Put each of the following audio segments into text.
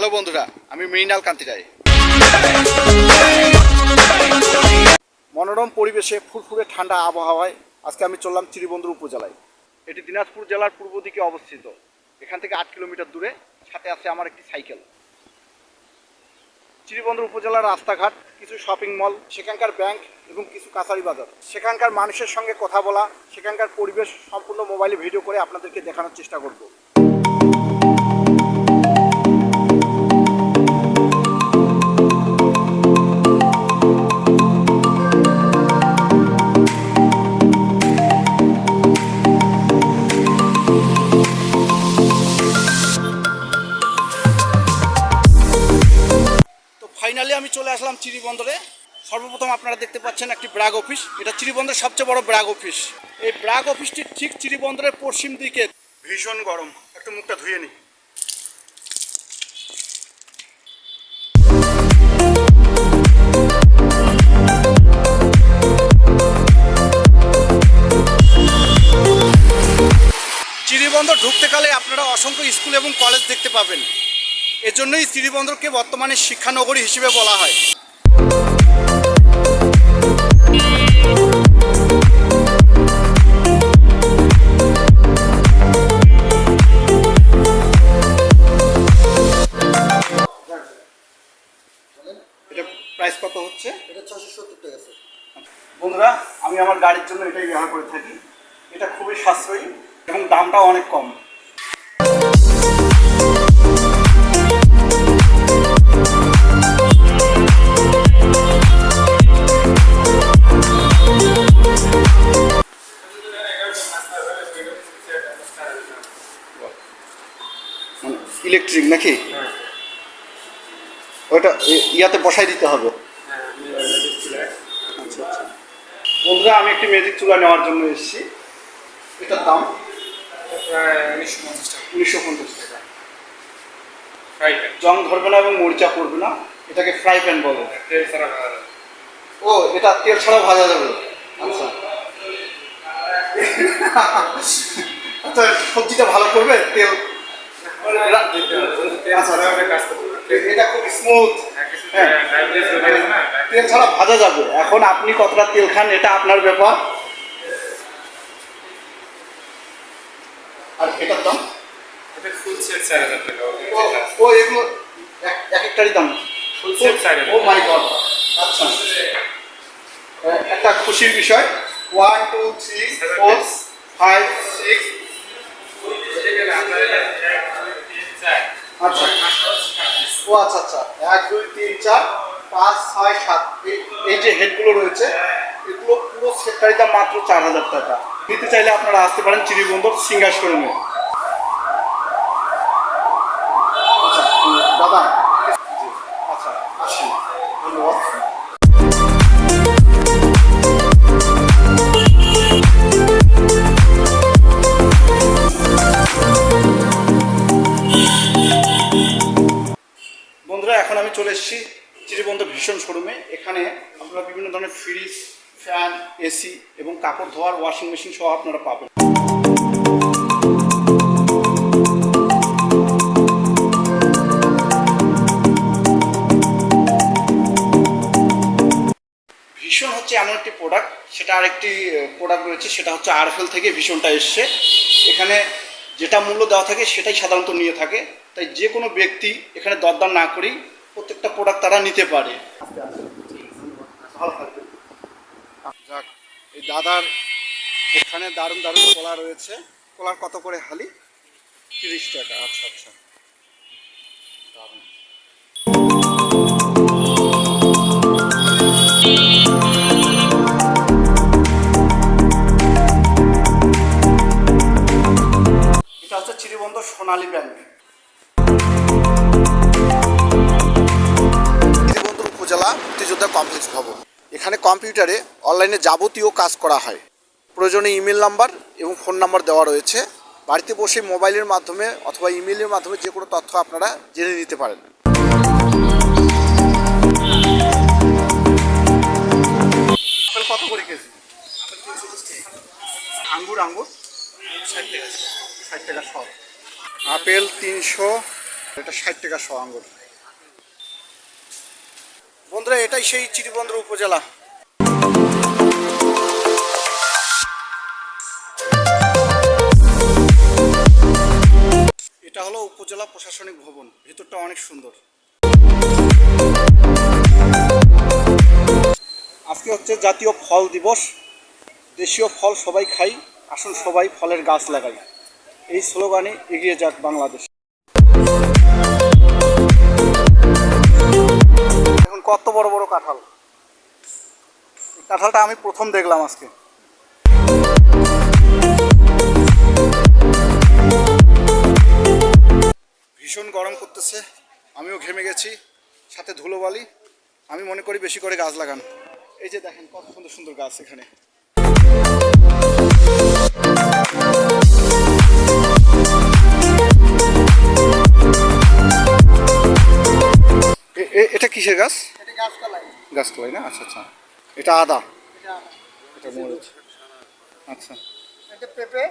Hello বন্ধুরা, আমি মৃণাল কান্তি রায়। মনোরম পরিবেশে ফুরফুরে ঠান্ডা আবহাওয়ায় আজকে আমি চললাম চিরিবন্দর উপজেলায়। এটি দিনাজপুর জেলার পূর্ব দিকে অবস্থিত। এখান থেকে 8 কিলোমিটার দূরে, সাথে আছে আমার একটি সাইকেল। চিরিবন্দর উপজেলার রাস্তাঘাট, কিছু শপিং মল, সেখানকার ব্যাংক এবং কিছু কাছারি বাজার, সেখানকার মানুষের সঙ্গে কথা বলা, সেখানকার পরিবেশ সম্পূর্ণ মোবাইলে ভিডিও করে আপনাদেরকে দেখানোর চেষ্টা করব। ফাইনালি আমি চলে আসলাম চিরিবন্দরে। সর্বপ্রথম আপনারা দেখতে পাচ্ছেন একটি ব্র্যাক অফিস। এটা চিরিবন্দরের সবচেয়ে বড় ব্র্যাক অফিস। এই ব্র্যাক অফিসটি ঠিক চিরিবন্দরের পশ্চিম দিকে। ভীষণ গরম, একটু মুখটা ধুয়ে নিই। চিরিবন্দর ঢুকতে গেলে আপনারা অসংখ্য স্কুল এবং কলেজ দেখতে পাবেন। এজন্যই চিরিবন্দরকে বর্তমানে শিক্ষানগরী হিসেবে বলা হয়। এটা প্রাইস কত হচ্ছে? এটা 670 টাকা স্যার। বন্ধুরা, আমি আমার গাড়ির জন্য এটাই ব্যবহার করে থাকি। এটা খুবই সাশ্রয়ী এবং দামটাও অনেক কম। ইলেকট্রিক নাকি? ওটা ইয়াতে বসাই দিতে হবে। আচ্ছা আচ্ছা। বন্ধুরা, আমি একটি ম্যাজিক চুলা নেওয়ার জন্য এসেছি। এটার দাম প্রায় 1950 টাকা। ফ্রাই প্যান, জং ধরবে না এবং মরিচা পড়বে না। এটাকে ফ্রাই প্যান বলে। তেল ছাড়া ভাজা যাবে। ও, এটা তেল ছাড়াও ভাজা যাবে। আচ্ছা আচ্ছা, সবজিটা ভালো করবে তেল। এটা খুব স্মুথ। তেল ছাড়া ভাজা যাবে। এখন আপনি কতটা তেল খান এটা আপনার ব্যাপার। আর এটার দাম? এটা ফুল সেট 4000 টাকা। ও এগুলো এক একটারই দাম ফুল সেট 4000। ও মাই গড। আচ্ছা, একটা খুশির বিষয়। 1 2 3 4 5 6। আচ্ছা ও আচ্ছা আচ্ছা, 1 2 3 4 5 6 7। এই যে হেডগুলো রয়েছে, এগুলো পুরো সেটটারই দাম মাত্র 4000 টাকা। নিতে চাইলে আপনারা আসতে পারেন চিরিবন্দর সিঙ্গার শোরুমে। আচ্ছা দাদা, আচ্ছা আসি, ধন্যবাদ। বন্ধুরা, এখন আমি চলে এসেছি চিরিবন্দর ভীষণ শোরুমে। এখানে আপনারা বিভিন্ন ধরনের ফ্রিজ, ফ্যান, এসি এবং কাপড় ধোয়ার ওয়াশিং মেশিন সহ আপনারা পাবেন। ভীষণ হচ্ছে এমন একটি প্রোডাক্ট, সেটা আরেকটি প্রোডাক্ট রয়েছে, সেটা হচ্ছে আরএফএল থেকে ভীষণটা এসছে। এখানে যেটা মূল্য দেওয়া থাকে সেটাই সাধারণত নিয়ে থাকে। তাই যে কোনো ব্যক্তি এখানে দরদাম না করেই প্রত্যেকটা প্রোডাক্ট তারা নিতে পারে। ভালো থাকবে। যাক, এই দাদার এখানে দারুণ দারুণ কলা রয়েছে। কলার কত করে হালি? 30 টাকা। আচ্ছা আচ্ছা, দারুণ। এটা হচ্ছে চিরিবন্দর সোনালী ব্যাংক। চিরিবন্দর উপজেলা মুক্তিযোদ্ধা কমপ্লেক্স ভবন। এখানে কম্পিউটারে অনলাইনে যাবতীয় কাজ করা হয়। প্রয়োজনে ইমেল নাম্বার এবং ফোন নাম্বার দেওয়া রয়েছে। বাড়িতে বসে মোবাইলের মাধ্যমে অথবা ইমেলের মাধ্যমে যে কোনো তথ্য আপনারা জেনে নিতে পারেন। আপেল কত করে কেজি? আঙ্গুর 60 টাকা। 60 টাকা সব। আপেল 300, এটা 60 টাকা শ আঙ্গুর। বন্ধুরা এটাই সেই চিরিবন্দর উপজেলা। এটা হলো উপজেলা প্রশাসনিক ভবন, ভিতরটা অনেক সুন্দর। আজকে হচ্ছে জাতীয় ফল দিবস। দেশীয় ফল সবাই খাই, আসুন সবাই ফলের গাছ লাগাই, এই স্লোগানে এগিয়ে যাক বাংলাদেশ। এখন কত বড় বড় কাঁঠাল, কাঁঠালটা আমি প্রথম দেখলাম আজকে। ভীষণ গরম করতেছে, আমিও ঘেমে গেছি, সাথে ধুলোবালি। আমি মনে করি বেশি করে গাছ লাগান। এই যে দেখেন কত সুন্দর সুন্দর গাছ এখানে। এটা কিসের গাছ? গাছতলাই না? আচ্ছা আচ্ছা। এটা আদা, এটা মরিচ, আচ্ছা। এটা পেঁপে,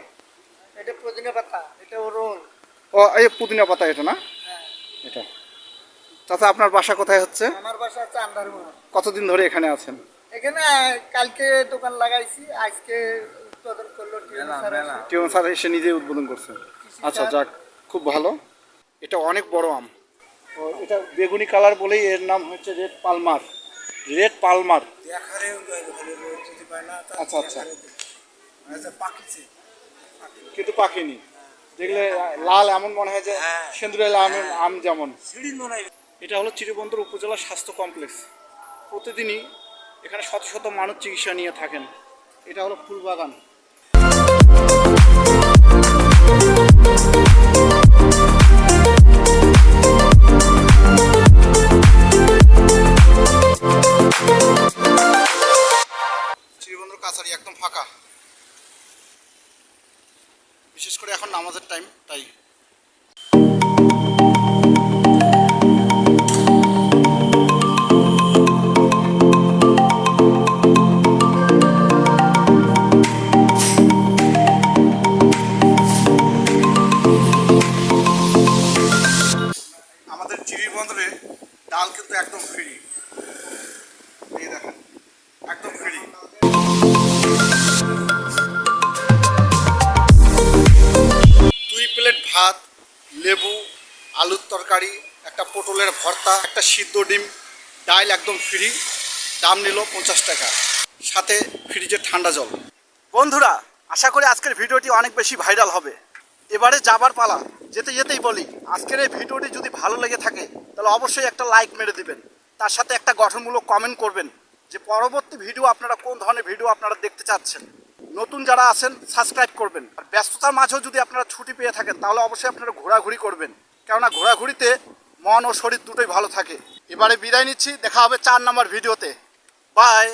এটা পুদিনা পাতা, এটা ওরল। ও এই পুদিনা পাতা এটা না? এটা। চাচা আপনার বাসা কোথায় হচ্ছে? আমার বাসা হচ্ছে আন্দারমোহন। কতদিন ধরে এখানে আছেন? এখানে কালকে দোকান লাগাইছি, আজকে উৎপাদন করলো টিউন স্যার এসে নিজে উদ্বোধন করছেন। আচ্ছা যাক, খুব ভালো। এটা অনেক বড় আম। ও এটা বেগুনি কালার বলেই এর নাম হচ্ছে রেড পালমার। Red Palmer. আচ্ছা আচ্ছা। কিন্তু পাকেনি, দেখলে লাল এমন মনে হয় যে সেন্দুরে লাল আম যেমন। এটা হলো চিরিবন্দর উপজেলা স্বাস্থ্য কমপ্লেক্স। প্রতিদিনই এখানে শত শত মানুষ চিকিৎসা নিয়ে থাকেন। এটা হলো ফুলবাগান। চিরিবন্দর কাছারি একদম ফাঁকা, বিশেষ করে এখন নামাজের টাইম তাই। আমাদের চিরিবন্দরে ডাল কিন্তু একদম ফ্রি, এই দেখেন একদম ফ্রি। 2 প্লেট ভাত, লেবু, আলুর তরকারি, একটা পটলের ভর্তা, একটা সিদ্ধ ডিম, ডাল একদম ফ্রি। দাম নিল 50 টাকা, সাথে ফ্রিজের ঠান্ডা জল। বন্ধুরা আশা করি আজকের ভিডিওটি অনেক বেশি ভাইরাল হবে। এবারে যাবার পালা, যেতে যেতেই বলি আজকের এই ভিডিওটি যদি ভালো লেগে থাকে তাহলে অবশ্যই একটা লাইক মেরে দিবেন, তার সাথে একটা গঠনমূলক কমেন্ট করবেন যে পরবর্তী ভিডিও আপনারা কোন ধরনের ভিডিও আপনারা দেখতে চাচ্ছেন। নতুন যারা আছেন সাবস্ক্রাইব করবেন। আর ব্যস্ততার মাঝেও যদি আপনারা ছুটি পেয়ে থাকেন তাহলে অবশ্যই আপনারা ঘোরাঘুরি করবেন, কেননা ঘোরাঘুরিতে মন ও শরীর দুটোই ভালো থাকে। এবারে বিদায় নিচ্ছি, দেখা হবে 4 নম্বর ভিডিওতে। বাই।